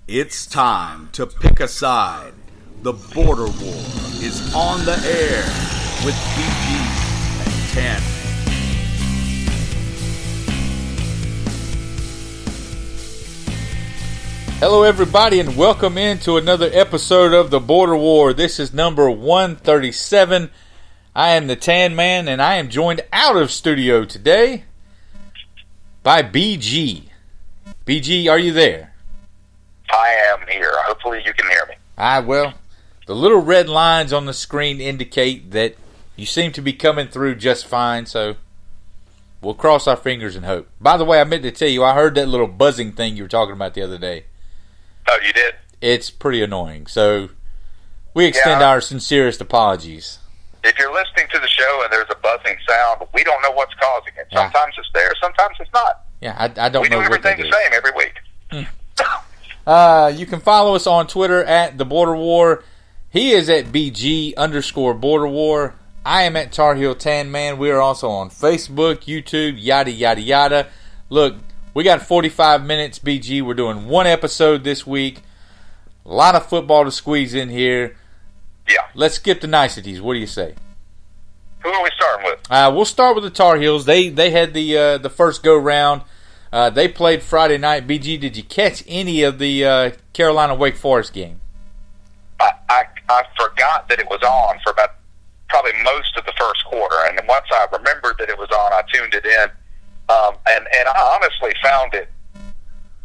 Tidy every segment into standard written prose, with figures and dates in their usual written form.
It's time to pick a side. The border war is on the air with BG and TanMan. Hello everybody and welcome into another episode of the Border War. This is number 137. I am the TanMan and I am joined out of studio today by BG. BG, are you there? I am here. Hopefully you can hear me. Well, the little red lines on the screen indicate that you seem to be coming through just fine, so we'll cross our fingers and hope. By the way, I meant to tell you, I heard that little buzzing thing you were talking about the other day. Oh, you did? It's pretty annoying, so we extend our sincerest apologies. If you're listening to the show and there's a buzzing sound, we don't know what's causing it. Sometimes it's there, sometimes it's not. Yeah, I don't know what it is. We do everything the same every week. You can follow us on Twitter at The Border War. He is at BG_Border War. I am at Tar Heel TanMan. We are also on Facebook, YouTube, yada, yada, yada. Look, we got 45 minutes, BG. We're doing one episode this week. A lot of football to squeeze in here. Yeah. Let's skip the niceties. What do you say? Who are we starting with? We'll start with the Tar Heels. They had the first go-round. They played Friday night. BG, did you catch any of the Carolina-Wake Forest game? I forgot that it was on for about probably most of the first quarter, and then once I remembered that it was on, I tuned it in, and I honestly found it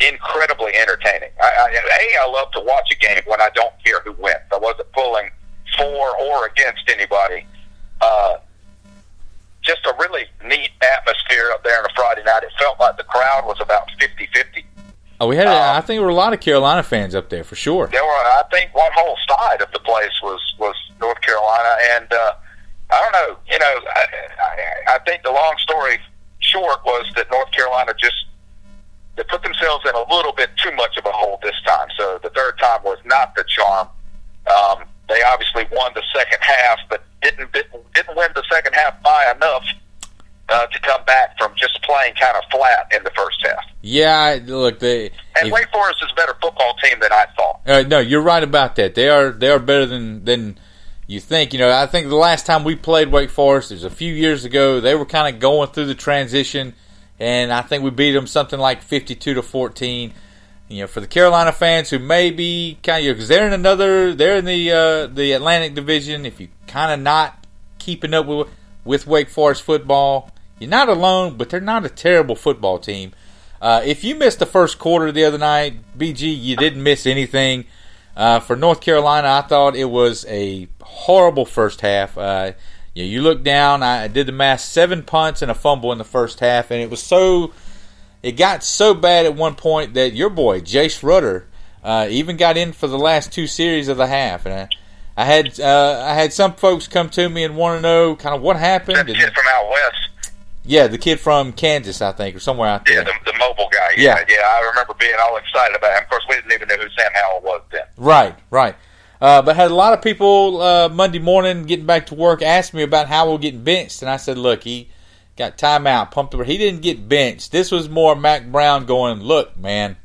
incredibly entertaining. I love to watch a game when I don't care who wins. I wasn't pulling for or against anybody. Just a really neat atmosphere up there on a Friday night. It felt like the crowd was about 50-50. Oh, we had. I think there were a lot of Carolina fans up there for sure. There were. I think one whole side of the place was North Carolina, and I don't know. You know, I think the long story short was that North Carolina they put themselves in a little bit too much of a hole this time. So the third time was not the charm. They obviously won the second half, but didn't win the second half by enough to come back from just playing kind of flat in the first half. Yeah, look, Wake Forest is a better football team than I thought. No, you're right about that. They are better than you think. You know, I think the last time we played Wake Forest, it was a few years ago. They were kind of going through the transition, and I think we beat them something like 52-14. You know, for the Carolina fans who may be kind of, because they're in the Atlantic Division. If you kind of not keeping up with Wake Forest football, you're not alone, but they're not a terrible football team. If you missed the first quarter the other night, BG, you didn't miss anything. For North Carolina, I thought it was a horrible first half. You look down, I did the math, 7 punts and a fumble in the first half, and it got so bad at one point that your boy, Jace Rutter, even got in for the last two series of the half. And I had some folks come to me and want to know kind of what happened. That kid from out west. Yeah, the kid from Kansas, I think, or somewhere out there. Yeah, the mobile guy. Yeah, I remember being all excited about him. Of course, we didn't even know who Sam Howell was then. Right. But had a lot of people Monday morning getting back to work ask me about Howell getting benched, and I said, look, he got timeout, pumped over. He didn't get benched. This was more Mac Brown going, look, man,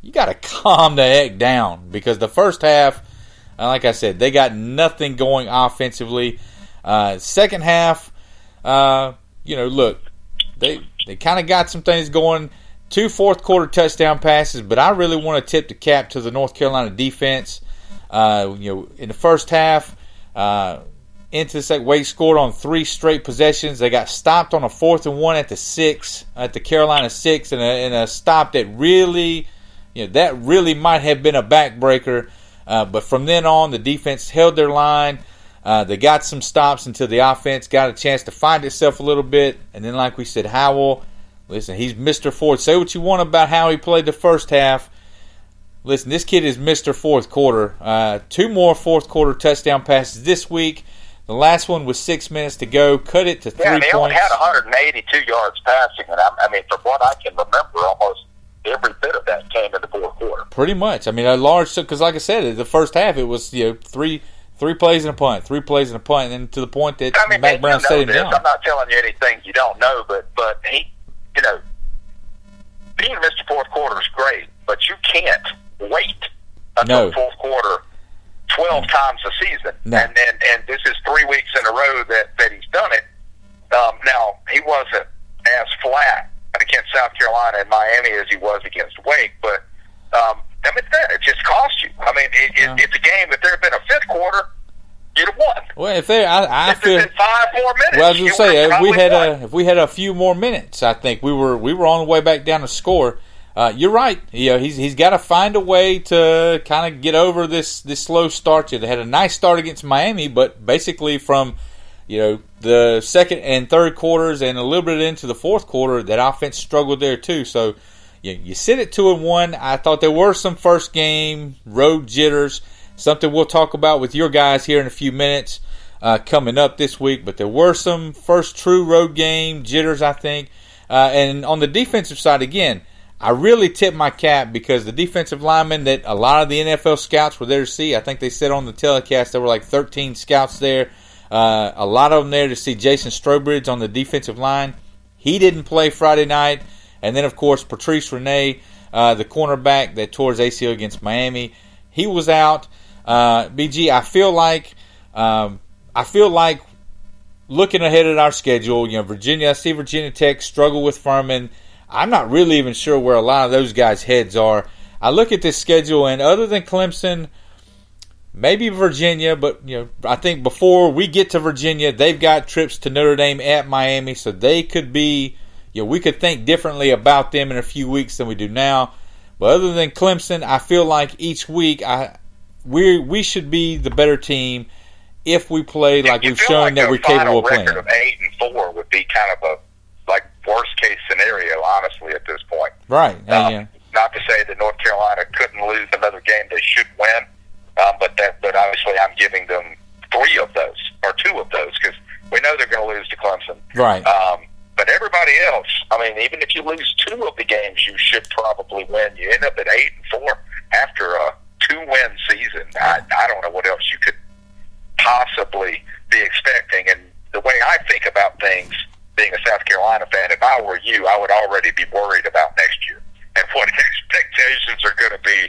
you got to calm the heck down, because the first half, like I said, they got nothing going offensively. Second half, look, they kind of got some things going. 2 fourth-quarter touchdown passes, but I really want to tip the cap to the North Carolina defense. In the first half, into the second, Wake scored on 3 straight possessions. They got stopped on a 4th and 1 at the Carolina 6, and a stop that really might have been a backbreaker. But from then on, the defense held their line. They got some stops until the offense got a chance to find itself a little bit. And then, like we said, Howell, listen, he's Mr. Ford. Say what you want about how he played the first half. Listen, this kid is Mr. Fourth Quarter. 2 more fourth-quarter touchdown passes this week. The last one was 6 minutes to go. Cut it to 3 points. Yeah, he only had 182 yards passing. And I mean, from what I can remember, almost every bit of that came in the fourth quarter. Pretty much. I mean, a large, because like I said, the first half, it was 3 plays and a punt, 3 plays and a punt, and then to the point that Mac Brown set him down. I'm not telling you anything you don't know, but he, being Mr. Fourth Quarter is great, but you can't wait until the fourth quarter 12 times a season. No. And this is 3 weeks in a row that he's done it. Now, he wasn't as flat against South Carolina and Miami as he was against Wake, but it just cost you. I mean, it's a game. If there had been a fifth quarter, you'd have won. Well, if there, I feel 5 more minutes. Well, I was going to say if we had a few more minutes, I think we were on the way back down to score. You're right. He's got to find a way to kind of get over this slow start. They had a nice start against Miami, but basically from the second and third quarters and a little bit into the fourth quarter, that offense struggled there too. So you sit at 2-1. I thought there were some first game road jitters, something we'll talk about with your guys here in a few minutes coming up this week. But there were some first true road game jitters, I think. And on the defensive side, again, I really tip my cap because the defensive linemen that a lot of the NFL scouts were there to see, I think they said on the telecast there were like 13 scouts there. A lot of them there to see Jason Strobridge on the defensive line. He didn't play Friday night. And then, of course, Patrice Renee, the cornerback that tore his ACL against Miami, he was out. BG, I feel like looking ahead at our schedule, Virginia, I see Virginia Tech struggle with Furman. I'm not really even sure where a lot of those guys' heads are. I look at this schedule, and other than Clemson, maybe Virginia, but I think before we get to Virginia, they've got trips to Notre Dame at Miami, so they could be, we could think differently about them in a few weeks than we do now. But other than Clemson, I feel like each week we should be the better team if we play like we've shown that we're capable of playing. A record of 8-4 would be kind of a worst case scenario, honestly, at this point. Right. Not to say that North Carolina couldn't lose another game they should win, but obviously I'm giving them 3 of those or 2 of those because we know they're going to lose to Clemson. Right. But everybody else, I mean, even if you lose 2 of the games, you should probably win. You end up at 8-4 after a 2-win season. I don't know what else you could possibly be expecting. And the way I think about things, being a South Carolina fan, if I were you, I would already be worried about next year and what expectations are going to be,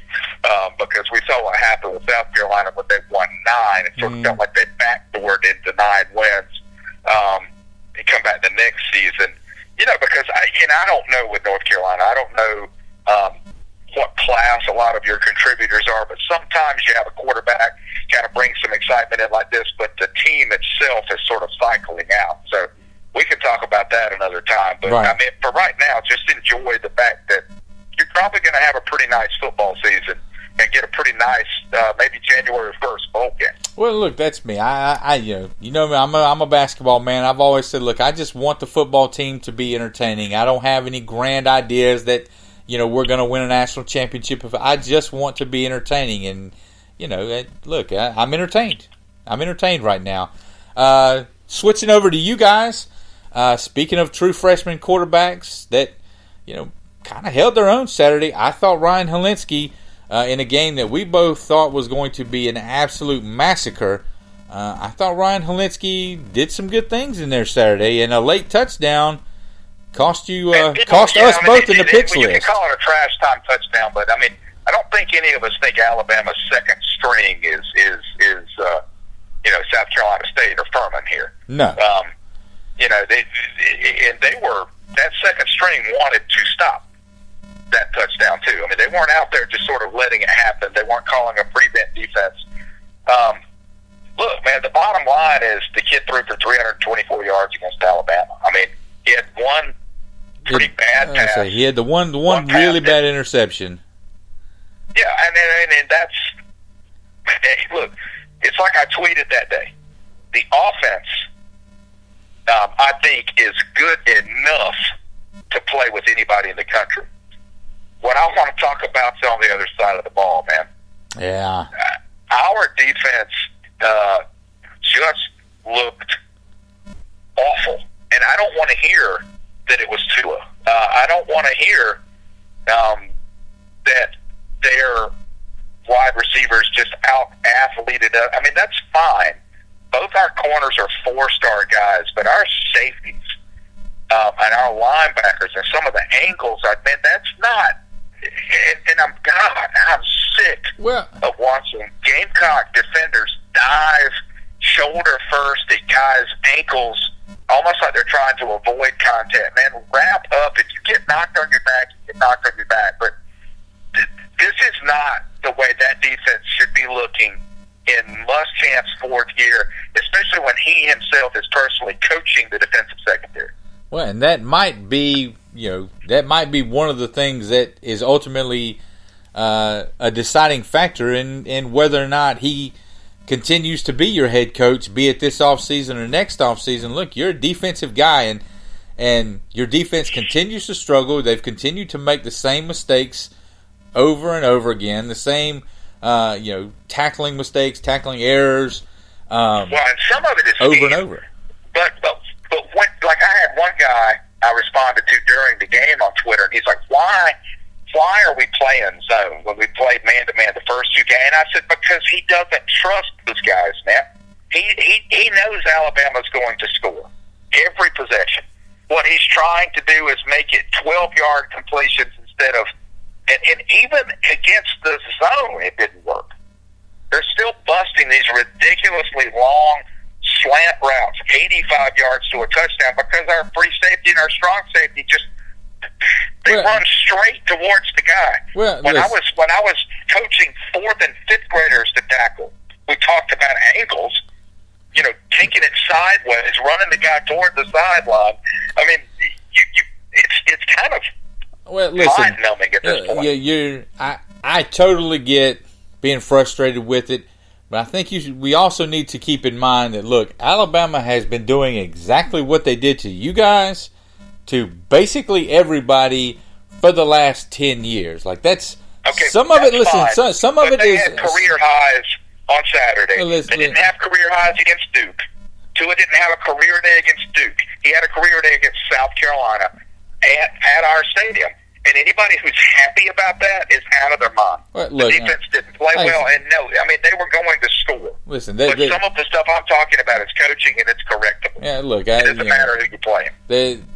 because we saw what happened with South Carolina when they won 9. It sort of felt like they backdoored into 9 wins. They come back the next season, because I don't know with North Carolina. I don't know what class a lot of your contributors are, but sometimes you have a quarterback kind of brings some excitement in like this, but the team itself is sort of cycling out. So we can talk about that another time. But, right. I mean, for right now, just enjoy the fact that you're probably going to have a pretty nice football season and get a pretty nice, maybe January 1st bowl game. Well, look, that's me. You know me. I'm a basketball man. I've always said, look, I just want the football team to be entertaining. I don't have any grand ideas that, we're going to win a national championship. I just want to be entertaining. And, look, I'm entertained. I'm entertained right now. Switching over to you guys. Speaking of true freshman quarterbacks that, kind of held their own Saturday, I thought Ryan Helinski, in a game that we both thought was going to be an absolute massacre, I thought Ryan Helinski did some good things in there Saturday, and a late touchdown cost us both in the picks list. You can call it a trash time touchdown, but I mean, I don't think any of us think Alabama's second string is South Carolina State or Furman here. No. They were, that second string wanted to stop that touchdown too. I mean, they weren't out there just sort of letting it happen. They weren't calling a prevent defense. Look, man, the bottom line is the kid threw for 324 yards against Alabama. I mean, he had one pretty bad pass. He had the one really bad interception. Yeah, and that's, look, it's like I tweeted that day. The offense, I think, is good enough to play with anybody in the country. What I want to talk about is on the other side of the ball, man. Yeah. Our defense just looked awful. And I don't want to hear that it was Tua. I don't want to hear that their wide receivers just out-athleted us. I mean, that's fine. Both our corners are 4-star guys, but our safeties and our linebackers and some of the angles, that's not. And I'm sick of watching Gamecock defenders dive shoulder first at guys' ankles, almost like they're trying to avoid contact. Man, wrap up. If you get knocked on your back, you get knocked on your back. But this is not the way that defense should be looking in Muschamp's fourth year, especially when he himself is personally coaching the defensive secondary. Well, and that might be, one of the things that is ultimately a deciding factor in whether or not he continues to be your head coach, be it this offseason or next offseason. Look, you're a defensive guy, and your defense continues to struggle. They've continued to make the same mistakes over and over again, the same tackling mistakes, tackling errors. And some of it is over and over. But when, like, I had one guy I responded to during the game on Twitter, and he's like, why are we playing zone when we played man-to-man the first two games? And I said, because he doesn't trust those guys, man. He knows Alabama's going to score every possession. What he's trying to do is make it 12-yard completions instead of, and even against the zone, it didn't work. They're still busting these ridiculously long slant routes, 85 yards to a touchdown, because our free safety and our strong safety just run straight towards the guy. When I was coaching fourth and fifth graders to tackle, we talked about angles, taking it sideways, running the guy toward the sideline. I mean, it's kind of mind-numbing at this point. I totally get being frustrated with it, but I think we also need to keep in mind that, look, Alabama has been doing exactly what they did to you guys, to basically everybody for the last 10 years. Like, that's okay, some of it. Listen, some of it they is had career highs on Saturday. They didn't have career highs against Duke. Tua didn't have a career day against Duke. He had a career day against South Carolina at our stadium. And anybody who's happy about that is out of their mind. Well, look, the defense didn't play well, and they were going to score. Listen, but some of the stuff I'm talking about is coaching, and it's correctable. Yeah, look, it doesn't matter who you're playing.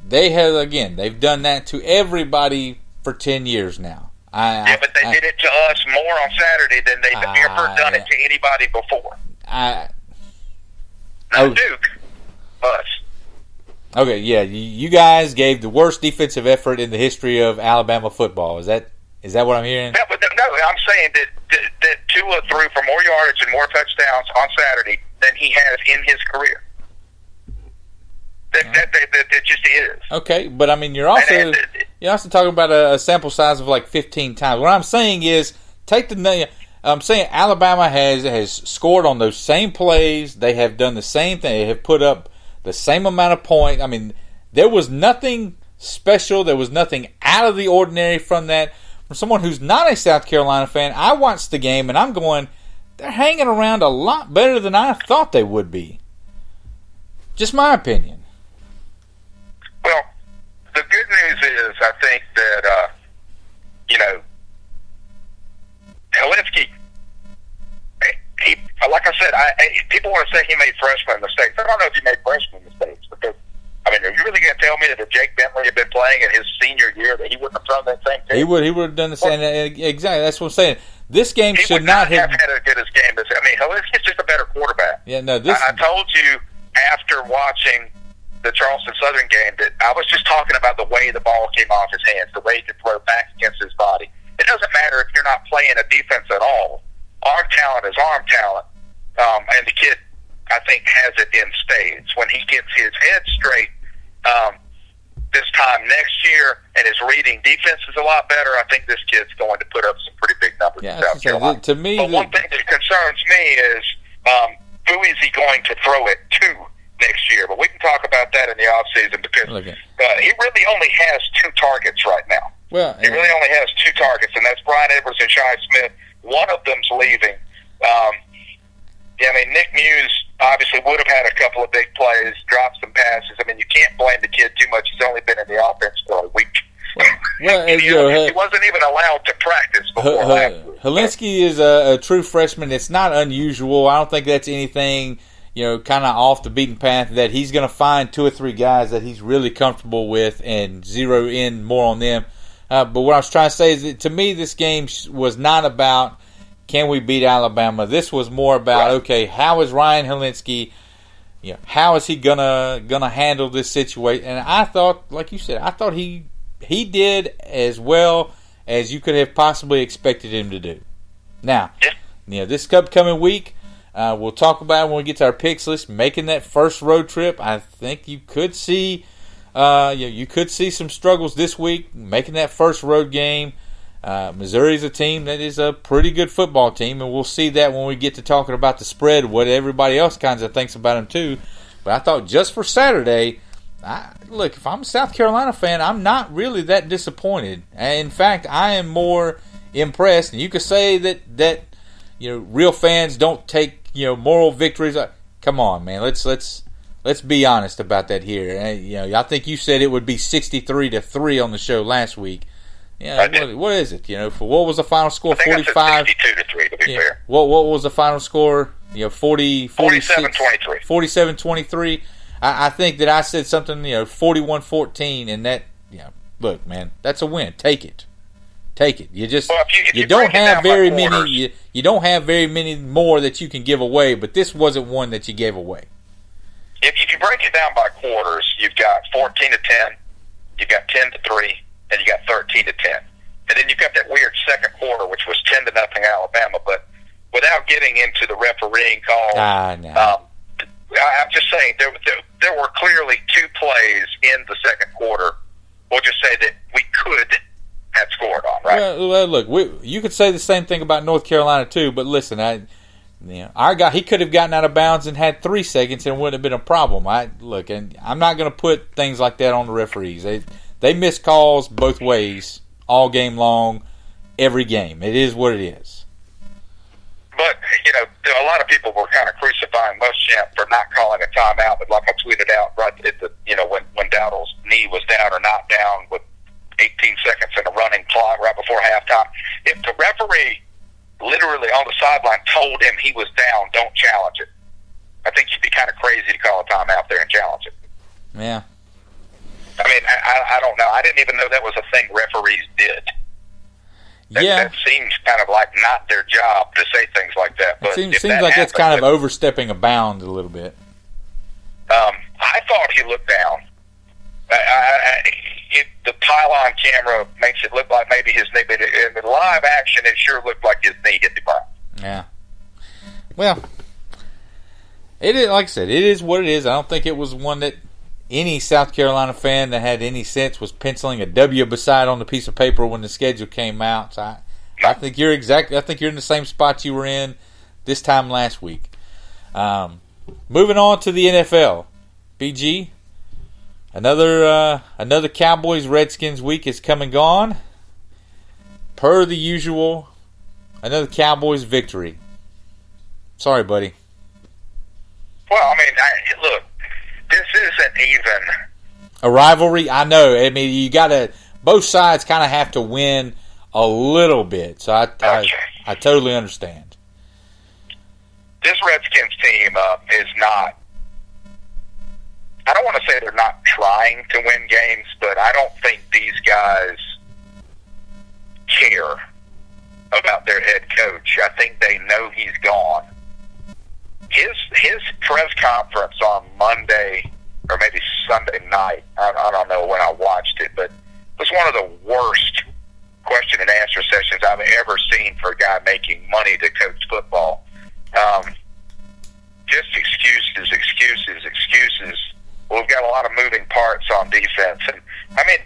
They have, again, they've done that to everybody for 10 years now. But they did it to us more on Saturday than they've ever done it to anybody before. Duke, us. Okay, yeah, you guys gave the worst defensive effort in the history of Alabama football. Is that what I'm hearing? No, I'm saying that Tua threw for more yardage and more touchdowns on Saturday than he has in his career. That just is. Okay, but I mean, you're also talking about a sample size of like 15 times. What I'm saying is, I'm saying Alabama has scored on those same plays. They have done the same thing. They have put up the same amount of points. I mean, there was nothing special. There was nothing out of the ordinary from that. From someone who's not a South Carolina fan, I watched the game and I'm going, they're hanging around a lot better than I thought they would be. Just my opinion. Well, the good news is, I think that, Helinski, like I said, people want to say he made freshman mistakes. I don't know if he made freshman mistakes because, are you really going to tell me that if Jake Bentley had been playing in his senior year that he wouldn't have thrown that same game? He would have done the same. Exactly. That's what I'm saying. This game should not have had as good as game. Helinski's just a better quarterback. Yeah, no. I told you after watching the Charleston Southern game that I was just talking about the way the ball came off his hands, the way he could throw back against his body. It doesn't matter if you're not playing a defense at all. Arm talent is arm talent. And the kid, I think, has it in spades. When he gets his head straight this time next year and his reading defense is a lot better, I think this kid's going to put up some pretty big numbers in South Carolina. To me, but one thing that concerns me is who is he going to throw it to next year? But we can talk about that in the offseason because he really only has two targets right now. Well, he really only has two targets, and that's Brian Edwards and Shi Smith. One of them's leaving. Nick Muse obviously would have had a couple of big plays, dropped some passes. You can't blame the kid too much. He's only been in the offense for a week. He wasn't even allowed to practice before last week. Helinski is a true freshman. It's not unusual. I don't think that's anything, kind of off the beaten path, that he's going to find two or three guys that he's really comfortable with and zero in more on them. But what I was trying to say is that, to me, this game was not about can we beat Alabama? This was more about, okay, how is Ryan Helinski, how is he gonna handle this situation? And I thought, like you said, I thought he did as well as you could have possibly expected him to do. Now, this upcoming week, we'll talk about it when we get to our picks list. Making that first road trip, I think you could see, some struggles this week. Making that first road game, Missouri's a team that is a pretty good football team, and we'll see that when we get to talking about the spread, what everybody else kinds of thinks about them too. But I thought just for Saturday, look, if I'm a South Carolina fan, I'm not really that disappointed. In fact, I am more impressed. And you could say that real fans don't take moral victories. Come on, man. Let's be honest about that here. I think you said it would be 63-3 on the show last week. What is it? What was the final score? 45. 62-3 to be fair. What was the final score? 47-23. 47-23. I think that I said something, 41-14, and that, look, man, that's a win. Take it. You just you don't have very many. You don't have very many more that you can give away, but this wasn't one that you gave away. If you break it down by quarters, you've got 14-10, you've got 10-3, and you got 13-10, and then you've got that weird second quarter, which was 10-0 Alabama. But without getting into the refereeing calls, no. I'm just saying there were clearly two plays in the second quarter. We'll just say that we could have scored on, right? Well, look, you could say the same thing about North Carolina too, but listen, our guy, he could have gotten out of bounds and had 3 seconds and it wouldn't have been a problem. And I'm not going to put things like that on the referees. They miss calls both ways all game long, every game. It is what it is. But, a lot of people were kind of crucifying Muschamp for not calling a timeout, but like I tweeted out right at the, when Dowdle's knee was down or not down with 18 seconds in a running clock right before halftime. If the referee literally on the sideline told him he was down, don't challenge it. I think you'd be kind of crazy to call a timeout there and challenge it. Yeah. I mean, I don't know. I didn't even know that was a thing referees did. That seems kind of like not their job to say things like that. But it seems like that's kind of overstepping a bound a little bit. I thought he looked down. The pylon camera makes it look like maybe his knee, but in the live action, it sure looked like his knee hit the ground. Yeah. Well, it is, like I said, it is what it is. I don't think it was one that any South Carolina fan that had any sense was penciling a W beside on the piece of paper when the schedule came out. So I think you're in the same spot you were in this time last week. Moving on to the NFL, BG. Another Cowboys Redskins week is come and gone. Per the usual, another Cowboys victory. Sorry, buddy. Well, I mean, look, this isn't even a rivalry. I know. I mean, you gotta. Both sides kind of have to win a little bit. So I totally understand. This Redskins team is not. I don't want to say they're not trying to win games, but I don't think these guys care about their head coach. I think they know he's gone. His press conference on Monday or maybe Sunday night, I don't know when I watched it, but it was one of the worst question and answer sessions I've ever seen for a guy making money to coach football. Just excuses. We've got a lot of moving parts on defense. And I mean,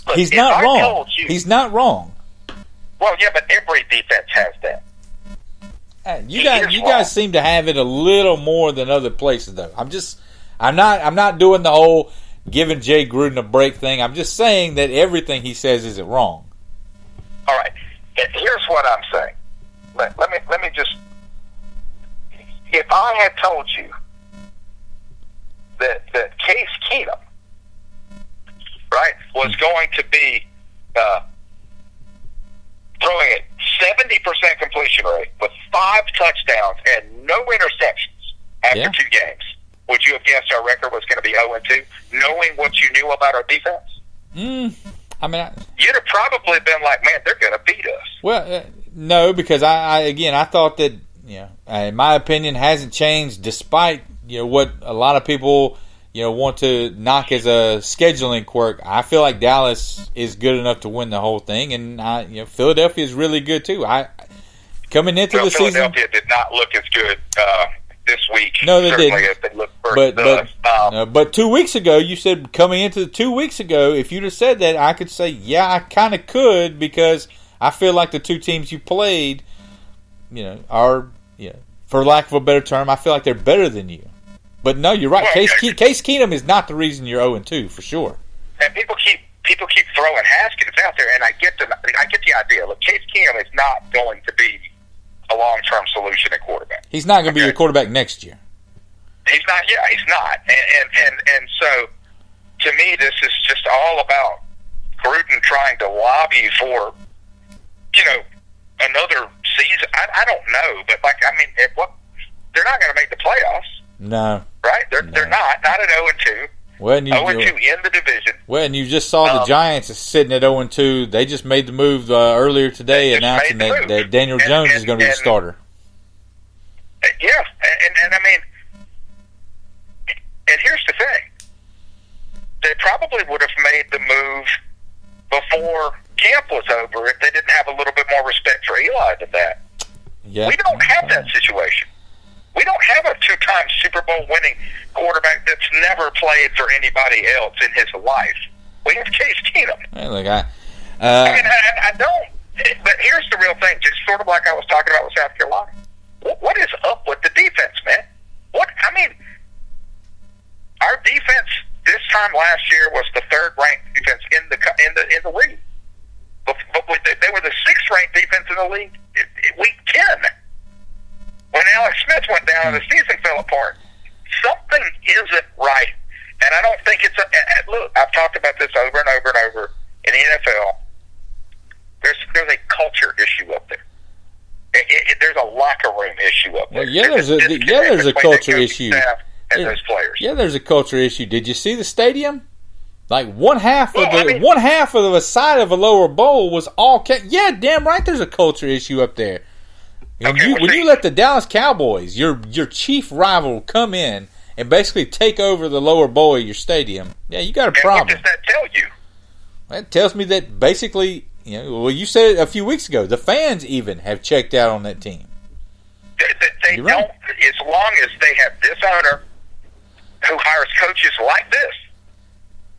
look, he's not wrong. He's not wrong. Well, yeah, but every defense has that. You guys seem to have it a little more than other places, though. I'm not doing the whole giving Jay Gruden a break thing. I'm just saying that everything he says isn't wrong. All right. Here's what I'm saying. Let me just. If I had told you that Case Keenum, right, was going to be throwing it 70% completion rate with 5 touchdowns and no interceptions after 2 games, would you have guessed our record was going to be 0-2, knowing what you knew about our defense? I mean, you'd have probably been like, man, they're going to beat us. Well, no, because I thought that, in my opinion, hasn't changed despite, what a lot of people, want to knock as a scheduling quirk. I feel like Dallas is good enough to win the whole thing, and Philadelphia is really good too. Coming into the season, Philadelphia did not look as good this week. No, they certainly didn't. As they looked first but 2 weeks ago, you said coming into 2 weeks ago, if you'd have said that, I could say, yeah, I kind of could, because I feel like the two teams you played, are, for lack of a better term, I feel like they're better than you. But no, you're right. Well, Case Keenum is not the reason you're 0-2 for sure. And people keep throwing Haskins out there, and I get the idea. Look, Case Keenum is not going to be a long-term solution at quarterback. He's not going to be your quarterback next year. He's not. Yeah, he's not. And so, to me, this is just all about Gruden trying to lobby for, another season. I don't know, but they're not going to make the playoffs. No. Right? They're not at 0-2. Well, 0-2 in the division. Well, and you just saw the Giants sitting at 0-2. They just made the move earlier today, announcing that Daniel Jones is going to be the starter. Yeah, and I mean, and here's the thing. They probably would have made the move before camp was over if they didn't have a little bit more respect for Eli than that. Yeah. We don't have that situation. We don't have a two-time Super Bowl winning quarterback that's never played for anybody else in his life. We have Case Keenum. Hey, look, I don't. But here's the real thing, just sort of like I was talking about with South Carolina. What is up with the defense, man? Our defense this time last year was the third-ranked defense in the league. But they were the sixth-ranked defense in the league in week 10. When Alex Smith went down and the season fell apart, something isn't right. And I don't think it's look, I've talked about this over and over and over in the NFL. There's a culture issue up there. There's a locker room issue up there. Well, there's a culture issue. And those players. Yeah, there's a culture issue. Did you see the stadium? Like one half of the side of a lower bowl was all. Yeah, damn right. There's a culture issue up there. When you let the Dallas Cowboys, your chief rival, come in and basically take over the lower bowl of your stadium, yeah, you got a problem. What does that tell you? That tells me that basically, you said it a few weeks ago, the fans even have checked out on that team. They don't, as long as they have this owner who hires coaches like this.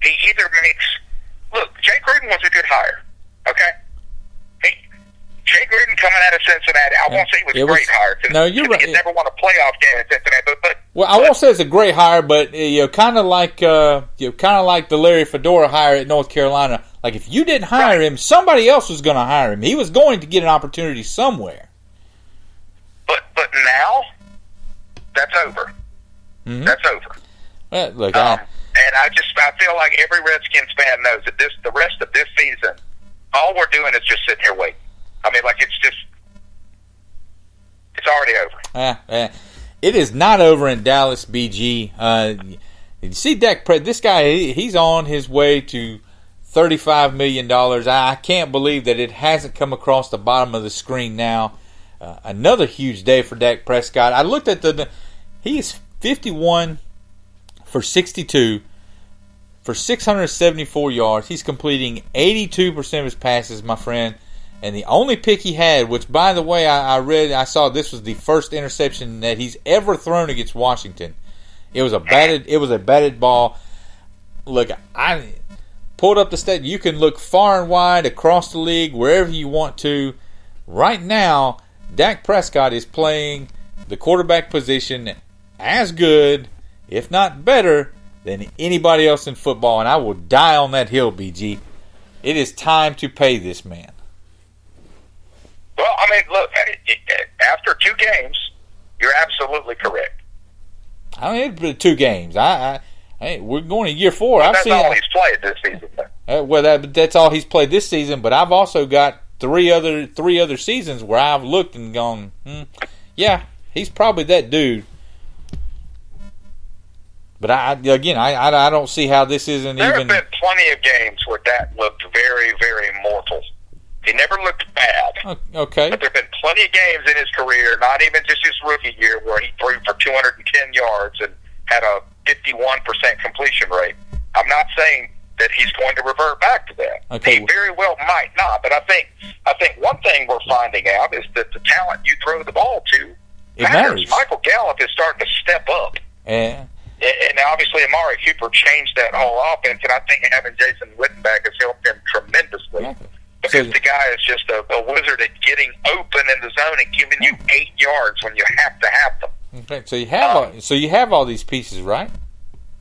He either look, Jay Gruden was a good hire, okay? Jay Gruden coming out of Cincinnati, I won't say it was a great hire. No, you're right. He never won a playoff game in Cincinnati, I won't say it's a great hire, but kind of like the Larry Fedora hire at North Carolina. Like if you didn't hire him, somebody else was going to hire him. He was going to get an opportunity somewhere. But now, that's over. Mm-hmm. That's over. Well, look, and I feel like every Redskins fan knows that the rest of this season, all we're doing is just sitting here waiting. I mean, it's already over. It is not over in Dallas, BG. You see Dak Prescott, this guy, he's on his way to $35 million. I can't believe that it hasn't come across the bottom of the screen now. Another huge day for Dak Prescott. I looked at he's 51 for 62 for 674 yards. He's completing 82% of his passes, my friend. And the only pick he had, which by the way, I saw this was the first interception that he's ever thrown against Washington. It was a batted ball. Look, I pulled up the stat. You can look far and wide across the league, wherever you want to. Right now, Dak Prescott is playing the quarterback position as good, if not better, than anybody else in football. And I will die on that hill, BG. It is time to pay this man. Well, I mean, look, after 2 games, you're absolutely correct. I mean, it's been 2 games. We're going to year 4. Well, that's all he's played this season. That's all he's played this season. But I've also got three other seasons where I've looked and gone, yeah, he's probably that dude. But I don't see how this isn't there even. There have been plenty of games where that looked very, very mortal. He never looked bad. Okay. But there have been plenty of games in his career, not even just his rookie year, where he threw for 210 yards and had a 51% completion rate. I'm not saying that he's going to revert back to that. Okay. He very well might not. But I think one thing we're finding out is that the talent you throw the ball to matters. Michael Gallup is starting to step up. Yeah. And obviously Amari Cooper changed that whole offense, and I think having Jason Witten back has helped him tremendously. Yeah. Because the guy is just a wizard at getting open in the zone and giving you 8 yards when you have to have them. Okay, so you have all these pieces, right?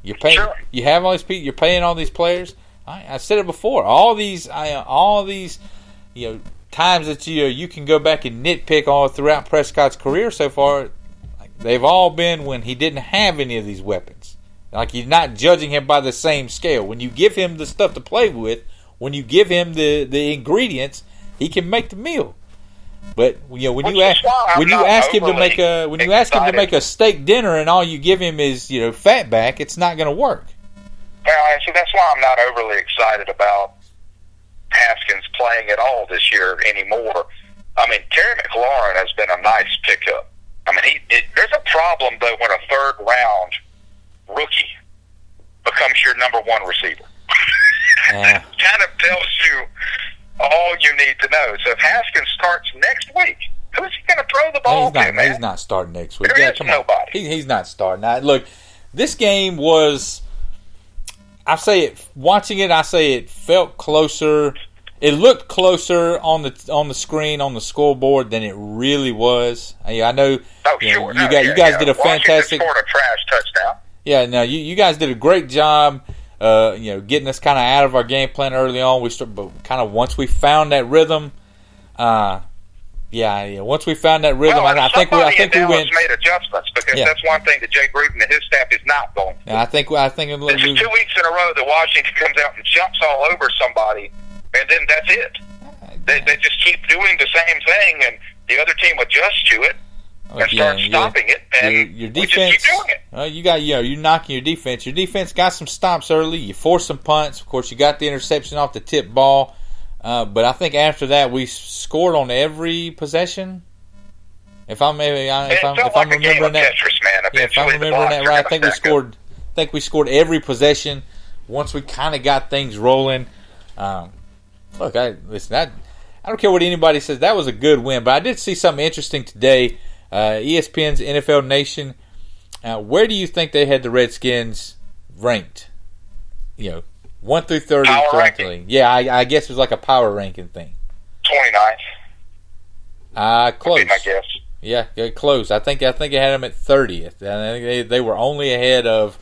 You're paying. Sure. You have all these pieces. You're paying all these players. I said it before. All these, times that you can go back and nitpick all throughout Prescott's career so far. They've all been when he didn't have any of these weapons. Like, you're not judging him by the same scale. When you give him the stuff to play with, when you give him the ingredients, he can make the meal. But when you ask him to make a steak dinner and all you give him is fat back, it's not going to work. Well, and so that's why I'm not overly excited about Haskins playing at all this year anymore. I mean, Terry McLaurin has been a nice pickup. I mean, there's a problem though when a third-round rookie becomes your number one receiver. It kind of tells you all you need to know. So if Haskins starts next week, who's he going to throw the ball to, man? He's not starting next week. There is nobody. He's not starting. Look, this game was, watching it, I say it felt closer. It looked closer on the screen, on the scoreboard, than it really was. I know. Oh, sure. You guys did a fantastic. Scored a trash touchdown. Yeah, no, you guys did a great job. Getting us kind of out of our game plan early on. But kind of once we found that rhythm, once we found that rhythm, I think we went. Made adjustments because that's one thing that Jay Gruden and his staff is not going to do. I think this is 2 weeks in a row that Washington comes out and jumps all over somebody, and then that's it. They just keep doing the same thing, and the other team adjusts to it and start stopping it, and your defense, we just keep doing it. You're knocking your defense. Your defense got some stops early. You forced some punts. Of course, you got the interception off the tip ball. But I think after that, we scored on every possession. If I'm remembering that, right, I think we scored every possession once we kind of got things rolling. Look, I don't care what anybody says. That was a good win, but I did see something interesting today. ESPN's NFL Nation. Where do you think they had the Redskins ranked? 1 through 30 correctly. Yeah, I guess it was like a power ranking thing. 29th. Close. Would be my guess. Yeah, close. I think it had them at 30th. And they were only ahead of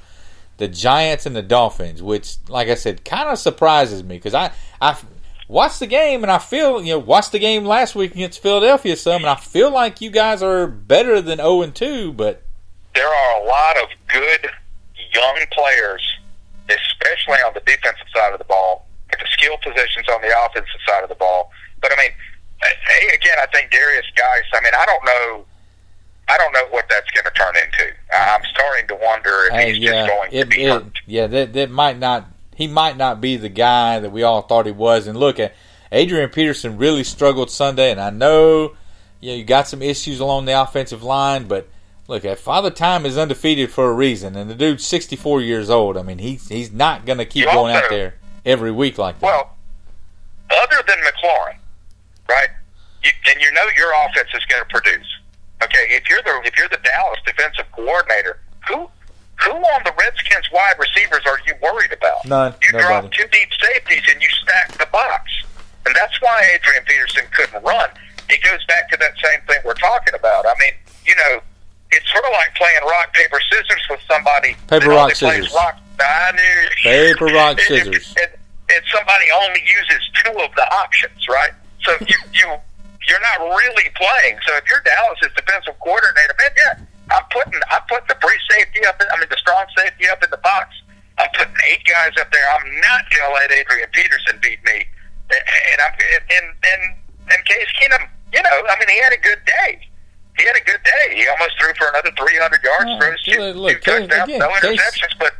the Giants and the Dolphins, which, like I said, kind of surprises me because I watched the game and I feel watched the game last week against Philadelphia some, and I feel like you guys are better than 0-2, but there are a lot of good young players, especially on the defensive side of the ball, at the skill positions on the offensive side of the ball. But I mean, again, I think Darius Geis. I mean, I don't know what that's going to turn into. I'm starting to wonder if he's just going to be hurt. Yeah, that might not. He might not be the guy that we all thought he was. And look, Adrian Peterson really struggled Sunday, and I know you got some issues along the offensive line, but look, Father Time is undefeated for a reason, and the dude's 64 years old. I mean, he's not going to keep going out there every week like that. Well, other than McLaurin, right? You know your offense is going to produce. Okay, if you're the Dallas defensive coordinator, who on the Redskins wide receivers are you worried about? None. You drop 2 deep safeties and you stack the box, and that's why Adrian Peterson couldn't run. It goes back to that same thing we're talking about. I mean, it's sort of like playing rock, paper, scissors with somebody. Paper, rock, scissors. Paper, rock, scissors. And somebody only uses 2 of the options, right? So you're not really playing. So if you're Dallas' defensive coordinator, man, I'm putting the free safety up. The strong safety up in the box. I'm putting 8 guys up there. I'm not going to let Adrian Peterson beat me. And Case Keenum, he had a good day. He almost threw for another 300 yards. Throws 2 touchdowns, no interceptions. But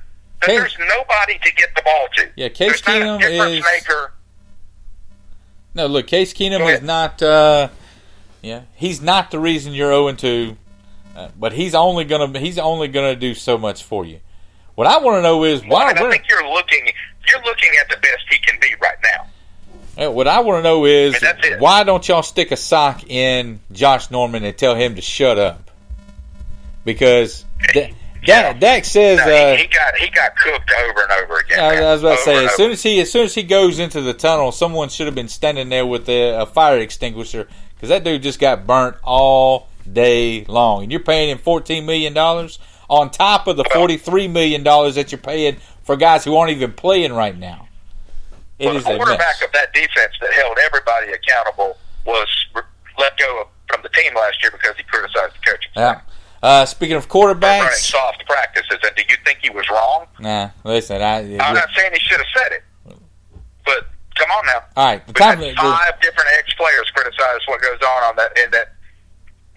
there's nobody to get the ball to. Yeah, Case Keenum is. No, look, Case Keenum is not. He's not the reason you're 0-2, but he's only gonna do so much for you. What I want to know is why. I think you're looking at the best he can be right now. What I want to know is that's why don't y'all stick a sock in Josh Norman and tell him to shut up? Because Dak says he got cooked over and over again. I was about to say, as soon as he goes into the tunnel, someone should have been standing there with a fire extinguisher, because that dude just got burnt all day long, and you're paying him $14 million on top of the $43 million that you're paying for guys who aren't even playing right now. The quarterback of that defense that held everybody accountable was let go from the team last year because he criticized the coaching staff. Speaking of quarterbacks, running soft practices, and do you think he was wrong? Nah, listen, I'm not saying he should have said it, but come on now. All right, five different ex-players criticize what goes on in that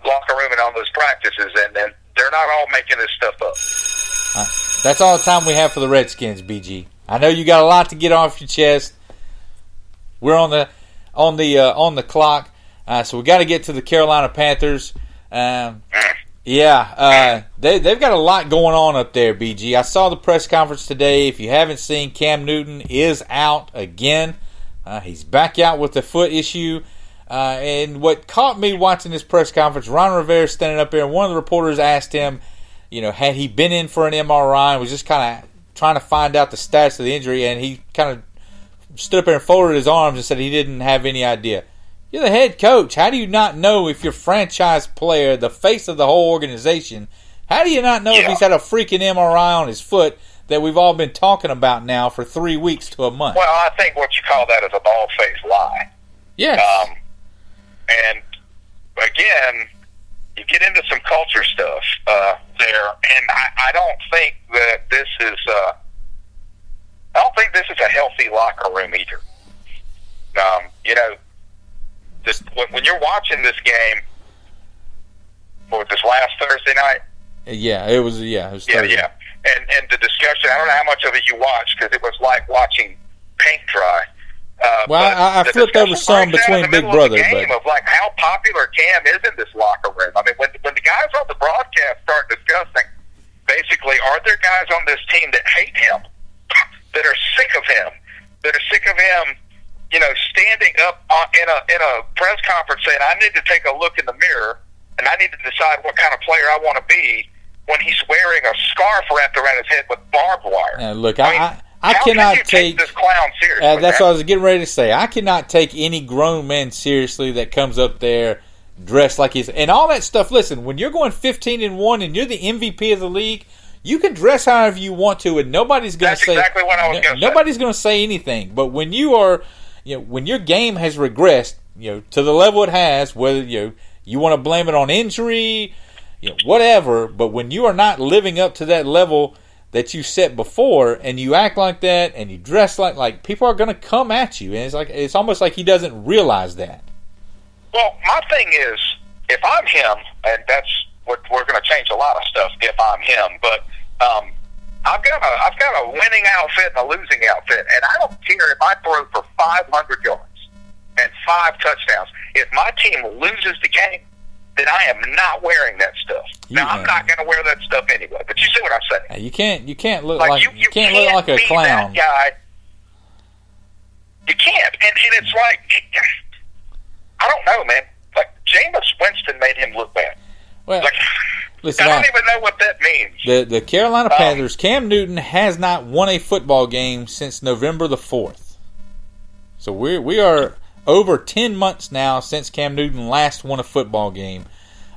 locker room and on those practices, and they're not all making this stuff up. That's all the time we have for the Redskins, BG. I know you got a lot to get off your chest. We're on the clock, so we got to get to the Carolina Panthers. They've got a lot going on up there, BG. I saw the press conference today. If you haven't seen, Cam Newton is out again. He's back out with the foot issue. And what caught me watching this press conference, Ron Rivera standing up there, and one of the reporters asked him, had he been in for an MRI, and was just kind of trying to find out the status of the injury, and he kind of stood up there and folded his arms and said he didn't have any idea. You're the head coach. How do you not know if your franchise player, the face of the whole organization, how do you not know if he's had a freaking MRI on his foot that we've all been talking about now for 3 weeks to a month? Well, I think what you call that is a bald-faced lie. Yes. And, again, you get into some culture stuff there, and I don't think that this is a healthy locker room either. When you're watching this game, this last Thursday night? It was Thursday. Yeah. And the discussion, I don't know how much of it you watched, because it was like watching paint dry. I flipped over some between Big Brother. Of like how popular Cam is in this locker room. I mean, when the guys on the broadcast start discussing, basically, are there guys on this team that hate him, that are sick of him, standing up in a press conference saying, I need to take a look in the mirror and I need to decide what kind of player I want to be, when he's wearing a scarf wrapped around his head with barbed wire. Look, I cannot take this clown seriously. That's what I was getting ready to say. I cannot take any grown man seriously that comes up there dressed like he's and all that stuff. Listen, when you're going 15-1 and you're the MVP of the league, you can dress however you want to, and nobody's going to say exactly what I was going to say. Nobody's going to say anything. But when you are, when your game has regressed, to the level it has, whether you want to blame it on injury, whatever. But when you are not living up to that level that you set before, and you act like that, and you dress like people are going to come at you, and it's almost like he doesn't realize that. Well, my thing is, if I'm him, and that's what we're going to change a lot of stuff if I'm him, but I've got a winning outfit and a losing outfit, and I don't care if I throw for 500 yards and 5 touchdowns. If my team loses the game, then I am not wearing that stuff. I'm not going to wear that stuff anyway. But you see what I'm saying? You can't look like you can't look like a clown. That guy. You can't, and it's like, I don't know, man. Like Jameis Winston made him look bad. Well, listen, I don't even know what that means. The Carolina Panthers, Cam Newton has not won a football game since November the 4th. So we are over 10 months now since Cam Newton last won a football game.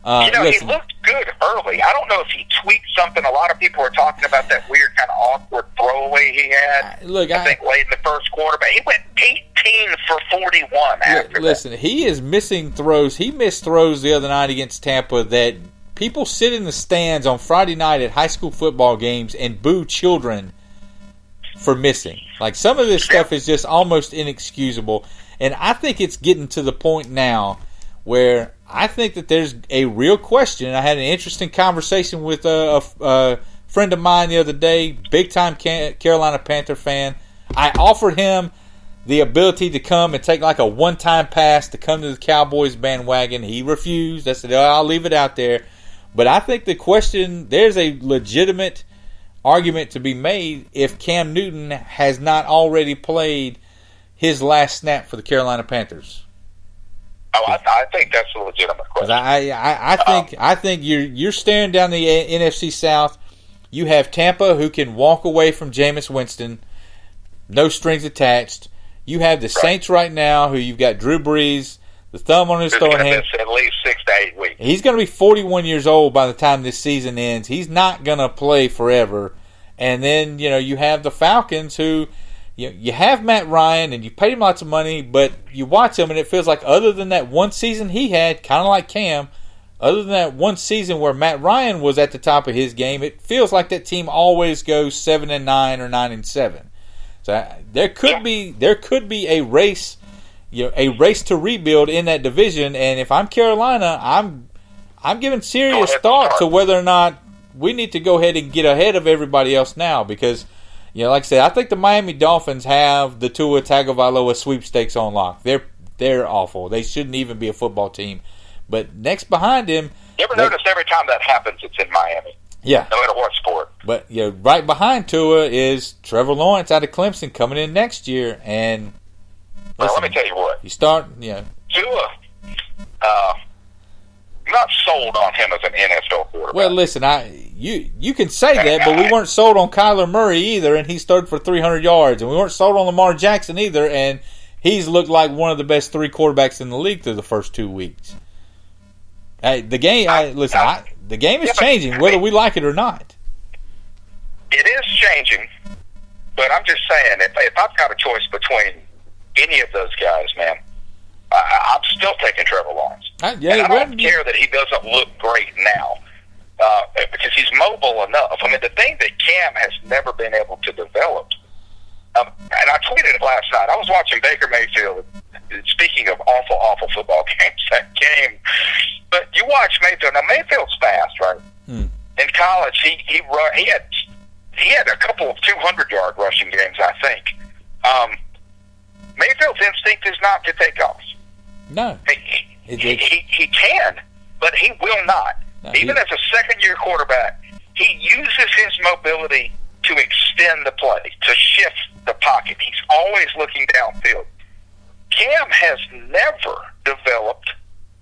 He looked good early. I don't know if he tweaked something. A lot of people are talking about that weird kind of awkward throwaway he had. I think late in the first quarter, but he went 18 for 41 after that. He is missing throws. He missed throws the other night against Tampa that people sit in the stands on Friday night at high school football games and boo children for missing. Like, some of this stuff is just almost inexcusable. And I think it's getting to the point now where I think that there's a real question. I had an interesting conversation with a friend of mine the other day, big-time Carolina Panther fan. I offered him the ability to come and take like a one-time pass to come to the Cowboys bandwagon. He refused. I said, I'll leave it out there. But I think there's a legitimate argument to be made if Cam Newton has not already played his last snap for the Carolina Panthers. Oh, I think that's a legitimate question. I think you're staring down the NFC South. You have Tampa, who can walk away from Jameis Winston, no strings attached. You have the Saints right now, who you've got Drew Brees, the thumb on his throwing hand. At least 6 to 8 weeks. He's going to be 41 years old by the time this season ends. He's not going to play forever. And then you have the Falcons, who you have Matt Ryan, and you paid him lots of money, but you watch him, and it feels like other than that one season he had, kind of like Cam, other than that one season where Matt Ryan was at the top of his game, it feels like that team always goes 7-9 or 9-7. So there could be a race, a race to rebuild in that division. And if I'm Carolina, I'm giving serious thought to whether or not we need to go ahead and get ahead of everybody else now, because like I said, I think the Miami Dolphins have the Tua Tagovailoa sweepstakes on lock. They're awful. They shouldn't even be a football team. But next behind him, you ever notice every time that happens, it's in Miami? Yeah. No matter what sport. But right behind Tua is Trevor Lawrence out of Clemson coming in next year. And listen, let me tell you what. You start, Tua, not sold on him as an NFL quarterback. Well, listen, you can say that, but we weren't sold on Kyler Murray either, and he started for 300 yards. And we weren't sold on Lamar Jackson either, and he's looked like one of the best 3 quarterbacks in the league through the first 2 weeks. The game is changing, whether we like it or not. It is changing, but I'm just saying, if I've got a choice between any of those guys, man, I'm still taking Trevor Lawrence. I don't care that he doesn't look great now, because he's mobile enough. I mean, the thing that Cam has never been able to develop, and I tweeted it last night. I was watching Baker Mayfield. Speaking of awful football games, that game. But you watch Mayfield. Now Mayfield's fast, right? In college, he had a couple of 200-yard rushing games, I think. Mayfield's instinct is not to take off. No, he can, but he will not. No, even as a second-year quarterback, he uses his mobility to extend the play, to shift the pocket. He's always looking downfield. Cam has never developed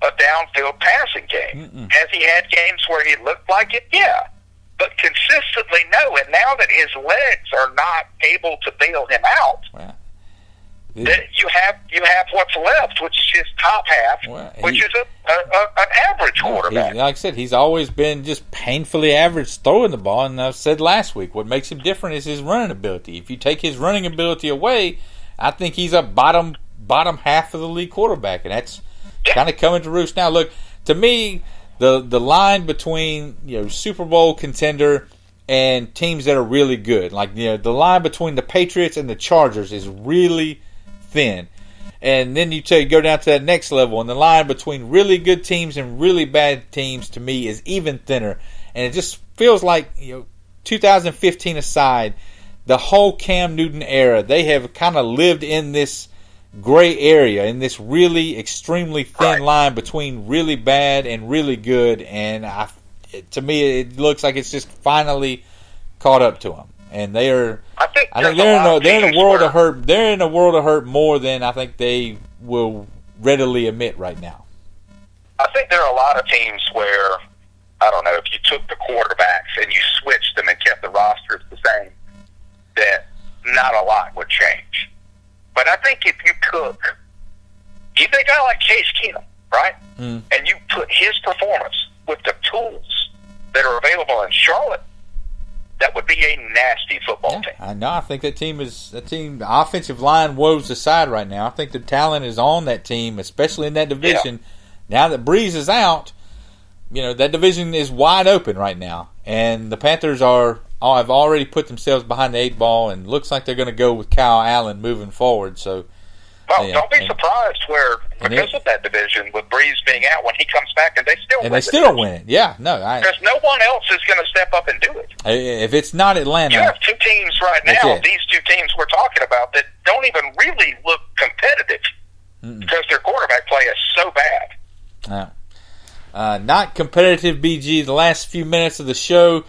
a downfield passing game. Has he had games where he looked like it? Yeah. But consistently, no. And now that his legs are not able to bail him out, you have what's left, which is his top half, which is an average quarterback. Like I said, he's always been just painfully average throwing the ball. And I said last week, what makes him different is his running ability. If you take his running ability away, I think he's a bottom half of the league quarterback, and that's kind of coming to roost now. Look, to me, the line between Super Bowl contender and teams that are really good, like the line between the Patriots and the Chargers is really thin, and then you go down to that next level, and the line between really good teams and really bad teams to me is even thinner. And it just feels like 2015 aside, the whole Cam Newton era, they have kind of lived in this gray area, in this really extremely thin line between really bad and really good, and to me it looks like it's just finally caught up to them, and they are. I think they're in a world of hurt. They're in a world of hurt more than I think they will readily admit right now. I think there are a lot of teams where, I don't know, if you took the quarterbacks and you switched them and kept the rosters the same, that not a lot would change. But I think if you took even a guy like Case Keenum, right, and you put his performance with the tools that are available in Charlotte, that would be a nasty football team. I know. I think that team, the offensive line woes aside right now. I think the talent is on that team, especially in that division. Yeah. Now that Breeze is out, that division is wide open right now. And the Panthers have already put themselves behind the 8 ball, and looks like they're going to go with Kyle Allen moving forward. So Well, don't be surprised because of that division, with Breeze being out, when he comes back and they still don't win it. Yeah, no. Because no one else is going to step up and do it. If it's not Atlanta. You have two teams right now, these two teams we're talking about, that don't even really look competitive because their quarterback play is so bad. Not competitive, BG. The last few minutes of the show,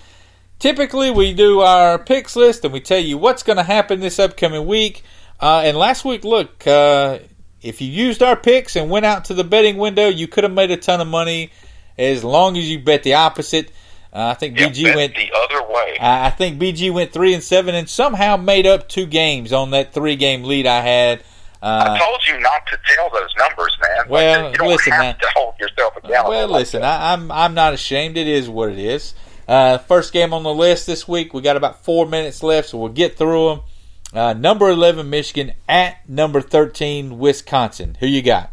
typically we do our picks list and we tell you what's going to happen this upcoming week. And last week, look, if you used our picks and went out to the betting window, you could have made a ton of money as long as you bet the opposite. I think BG went the other way. I think BG went 3-7 and somehow made up 2 games on that 3-game lead I had. I told you not to tell those numbers, man. Well, you don't have to hold yourself accountable. Well, listen, I'm not ashamed. It is what it is. First game on the list this week. We got about 4 minutes left, so we'll get through them. Number 11, Michigan, at number 13, Wisconsin. Who you got?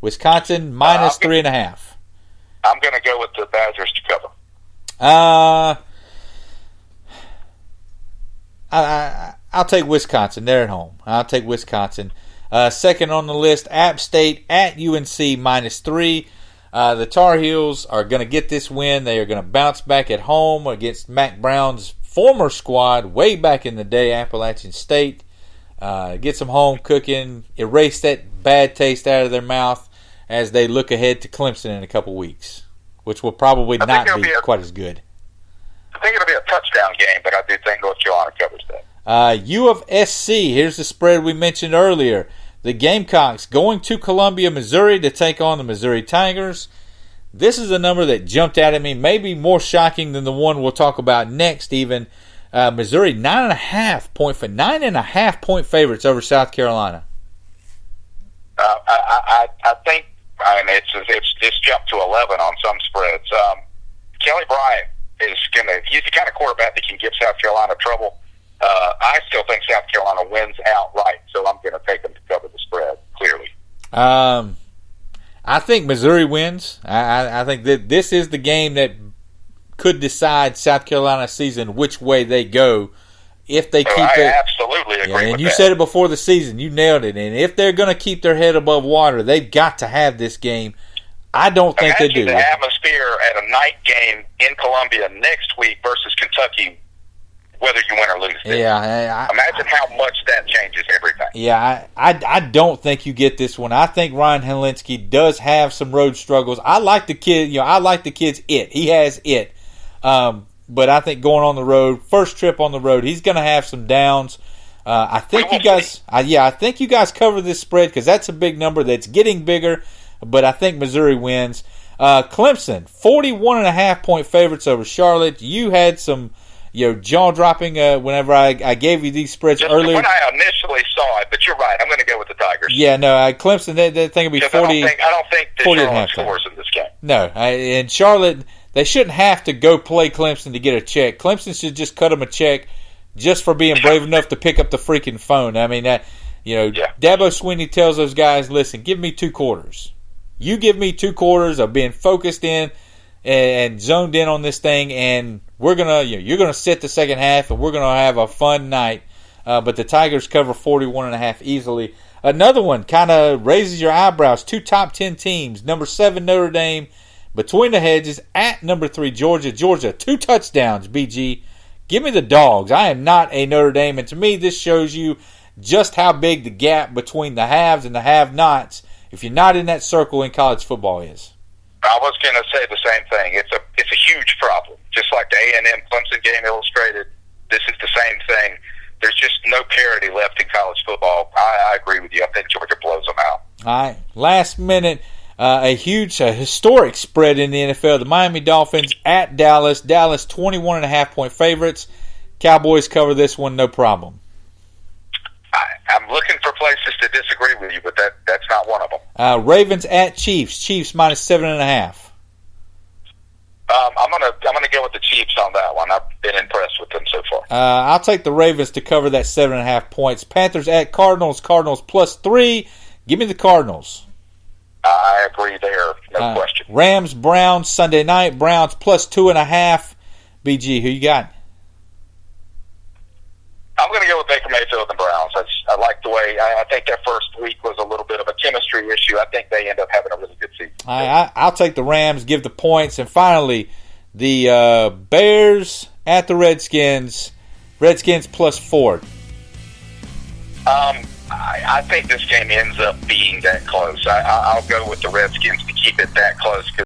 Wisconsin minus 3.5. I'm going to go with the Badgers to cover. I'll take Wisconsin. They're at home. I'll take Wisconsin. Second on the list, App State at UNC minus 3. The Tar Heels are going to get this win. They are going to bounce back at home against Mac Brown's former squad way back in the day, Appalachian State. Get some home cooking, erase that bad taste out of their mouth as they look ahead to Clemson in a couple weeks, which will probably not be quite as good. I think it'll be a touchdown game, but I do think North Carolina covers that. U of SC, here's the spread we mentioned earlier. The Gamecocks going to Columbia, Missouri to take on the Missouri Tigers. This is a number that jumped out at me, maybe more shocking than the one we'll talk about next even. Missouri, 9.5 point favorites over South Carolina. I think it's jumped to 11 on some spreads. Kelly Bryant he's the kind of quarterback that can give South Carolina trouble. I still think South Carolina wins outright, so I'm going to take them to cover the spread, clearly. I think Missouri wins. I think that this is the game that could decide South Carolina's season, which way they go. If they keep it, I absolutely agree with that. And you said it before the season. You nailed it. And if they're going to keep their head above water, they've got to have this game. I don't think they do. The atmosphere at a night game in Columbia next week versus Kentucky, whether you win or lose. Yeah, imagine how much that changes everything. Yeah, I don't think you get this one. I think Ryan Helinski does have some road struggles. I like the kid. I like the kid's it. He has it. But I think going on the road, first trip on the road, he's going to have some downs. I think you guys, I think you guys cover this spread because that's a big number that's getting bigger. But I think Missouri wins. Clemson, 41.5 point favorites over Charlotte. You had some, jaw dropping whenever I gave you these spreads earlier. When I initially saw it, but you're right. I'm going to go with the Tigers. Yeah, no, Clemson. They think it'll be 40. I don't think the Charlotte scores in this game. No, and Charlotte. They shouldn't have to go play Clemson to get a check. Clemson should just cut them a check just for being brave enough to pick up the freaking phone. I mean, Dabo Swinney tells those guys, listen, give me 2 quarters. You give me 2 quarters of being focused in and zoned in on this thing, and we're gonna, you're gonna sit the second half, and we're gonna have a fun night. But the Tigers cover 41.5 easily. Another one kind of raises your eyebrows. 2 top 10 teams. Number 7 Notre Dame. Between the hedges at number 3, Georgia. Georgia, 2 touchdowns, BG. Give me the dogs. I am not a Notre Dame, and to me, this shows you just how big the gap between the haves and the have-nots, if you're not in that circle in college football, is. I was going to say the same thing. It's a huge problem. Just like the A&M Clemson game illustrated, this is the same thing. There's just no parity left in college football. I agree with you. I think Georgia blows them out. All right, last minute. A historic spread in the NFL. The Miami Dolphins at Dallas. Dallas 21.5 point favorites. Cowboys cover this one, no problem. I'm looking for places to disagree with you, but that's not one of them. Ravens at Chiefs. Chiefs minus 7.5. I'm gonna go with the Chiefs on that one. I've been impressed with them so far. I'll take the Ravens to cover that 7.5 points. Panthers at Cardinals. Cardinals plus 3. Give me the Cardinals. I agree there, no question. Rams, Browns, Sunday night. Browns plus 2.5. BG, who you got? I'm going to go with Baker Mayfield and the Browns. I like the way, I think their first week was a little bit of a chemistry issue. I think they end up having a really good season. I'll take the Rams, give the points. And finally, the Bears at the Redskins. Redskins +4. I think this game ends up being that close. I'll go with the Redskins to keep it that close because